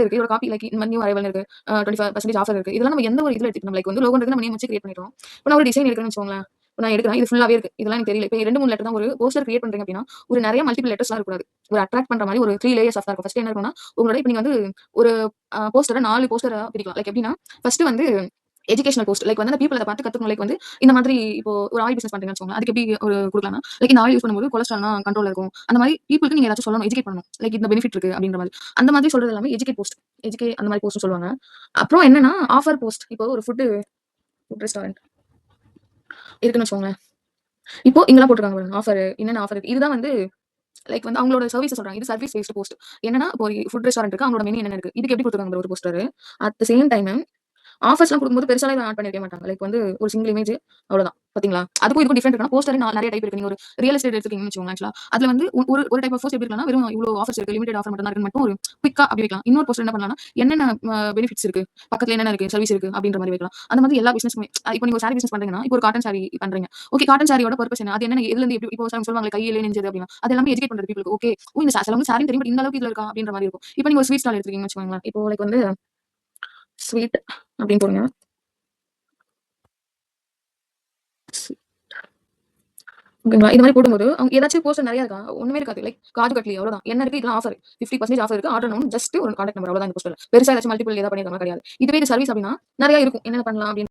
இருக்கு. இதோட copy like இந்த மாதிரி நியூ அரைவல் இருக்கு. 25% ஆஃபர் இருக்கு. இதெல்லாம் நம்ம எந்த ஒரு இதுல எடுத்துக்கணும். லைக் வந்து லோகோன்றது நம்ம நேம் வச்சு கிரியேட் பண்ணிட்டோம். இப்போ நான் ஒரு டிசைன் எடுக்கிறேன்னு வச்சுக்கோங்களேன். இப்ப நான் எடுக்கிறேன். இது ஃபுல்லாவே இருக்கு. இதெல்லாம் எனக்கு தெரியல. இப்போ 2, 3 லெட்டர் தான் ஒரு போஸ்டர் கிரியேட் பண்றீங்க அப்படின்னா, ஒரு நெறைய மல்டிபிள் லெட்டர்ஸ்லாம் இருக்கக்கூடாது. ஒரு அட்ராக்ட் பண்ற மாதிரி ஒரு 3 லேயர்ஸ் ஆஃப் தான் இருக்கும். ஃபர்ஸ்ட் என்ன இருக்கும்னா, உங்களோட இப்ப நீங்க வந்து ஒரு போஸ்டர 4 போஸ்டரா பிரிக்கலாம். லைக் எப்படின்னா, ஃபர்ஸ்ட் வந்து எஜுகேஷனல் போஸ்ட். லைக் வந்து அந்த பீப்பிள் அத பார்த்து கத்துக்கணும். லைக் வந்து இந்த மாதிரி இப்போ ஒரு ஆயில் பிசினஸ் பண்றீங்கன்னு வச்சுக்கோங்களேன். அதுக்கு எப்படி ஒரு குடுக்கலாம்னா, லைக் இந்த ஆயில் யூஸ் பண்ணும்போது கொலஸ்ட்ரால்லாம் கண்ட்ரோல்ல இருக்கும். அந்த மாதிரி பீப்பிள்க்கு நீங்க ஏதாச்சும் சொல்லணும். எஜுகேட் பண்ணணும். லைக் இந்த பெனிஃபிட் இருக்கு அப்படின்ற மாதிரி. அந்த மாதிரி சொல்றது எல்லாமே எஜுகேட் போஸ்ட். அந்த மாதிரி போஸ்ட்னு சொல்லுவாங்க. அப்புறம் என்னன்னா ஆஃபர் போஸ்ட். இப்போ ஒரு ஃபுட் ரெஸ்டாரண்ட் இருக்குன்னு வச்சுக்கோங்களேன். இப்போ இங்கலாம் போட்டுருக்காங்க பாருங்க. ஆஃபர் என்னென்ன ஆஃபர் இருக்கு. இதுதான் வந்து லைக் வந்து அவங்களோட சர்வீஸ் சொல்றாங்க. இது சர்வீஸ் பேஸ்ட் போஸ்ட். என்னன்னா இப்போ ஒரு ஃபுட் ரெஸ்டாரண்ட் இருக்கு. அவங்களோட மெனு என்னென்ன இருக்கு. இதுக்கு எப்படி குடுத்துருக்காங்க ஒரு poster. At the same time ஆஃபர்ஸ்லாம் குடுக்கும்போது பெருசாலாம் இத ஆட் பண்ணிருக்கவே மாட்டாங்க. லைக் வந்து ஒரு சிங்கிள் இமேஜ் அவ்வளோதான். பாத்தீங்களா? அதுக்கும் இதுக்கும் டிஃபரெண்ட் இருக்குன்னா, போஸ்டரே நெறைய டைப் இருக்கு. நீங்க ஒரு ரியல் எஸ்டேட் எடுத்துக்கிட்டீங்கன்னு வச்சுக்கோங்களேன். ஆக்சுவலா அதுல வந்து ஒரு டைப் ஆஃப் போஸ்ட் எப்படி இருக்கலாம்னா, வெறும் இவ்ளோ ஆஃபர்ஸ் இருக்கு. லிமிடெட் ஆஃபர் மட்டும் தான் இருக்குன்னு மட்டும் ஒரு குயிக்கா அப்படி வைக்கலாம். இன்னொரு போஸ்டர் என்ன பண்ணலாம்னா, என்னென்ன பெனிஃபிட்ஸ் இருக்கு, பக்கத்துல என்னென்ன இருக்கு, சர்வீஸ் இருக்கு அப்படின்ற மாதிரி வைக்கலாம். அந்த மாதிரி எல்லா பிசினஸ்க்குமே இப்போ நீங்க ஒரு சாரி பிசினஸ் பண்றீங்கன்னா, இப்போ ஒரு காட்டன் சாரி பண்றீங்க. ஓகே காட்டன் சாரியோட பர்ப்பஸ் என்ன? அது என்ன எதுல இருந்து எப்படி இப்போ சொல்லுவாங்க கையிலே நெஞ்சது அப்படின்னா, அது எல்லாமே எஜுகேட் பண்றது பீப்பிளுக்கு. ஓகே இந்த சிலவங்க சாரி தெரியும். பட் இந்த அளவுக்கு இதுல இருக்கா அப்படின்ற மாதிரி இருக்கும். இப்போ நீங்க ஒரு ஸ்வீட் ஸ்டால் எடுத்துக்கிட்டீங்கன்னு வச்சுக்கோங்களேன். இப்போ லைக் வந்து ஸ்வீட் அப்படின்னு போடுங்க. ஓகேங்களா? இது மாரி போடும்போது, அவங்க ஏதாச்சும் போஸ்டர் நெறைய இருக்கா? ஒண்ணுமே இருக்காது. லைக் காஜு கட்லி அவ்வளோதான். என்ன இருக்கு? இதெல்லாம் ஆஃபர். 50% ஆஃபர் இருக்கு. ஆர்டர் நவுன் ஜஸ்ட் ஒரு கான்டாக்ட் நம்பர் அவ்வளோதான் இந்த போஸ்டர்ல. பெருசா ஏதாச்சும் மல்டிபிள் ஏதாவது பண்ணியிருக்காங்களா? கிடையாது. இதுவே இது சர்வீஸ் அப்டின்னா, நெறைய இருக்கும். என்னென்ன பண்ணலாம் அப்படின்னு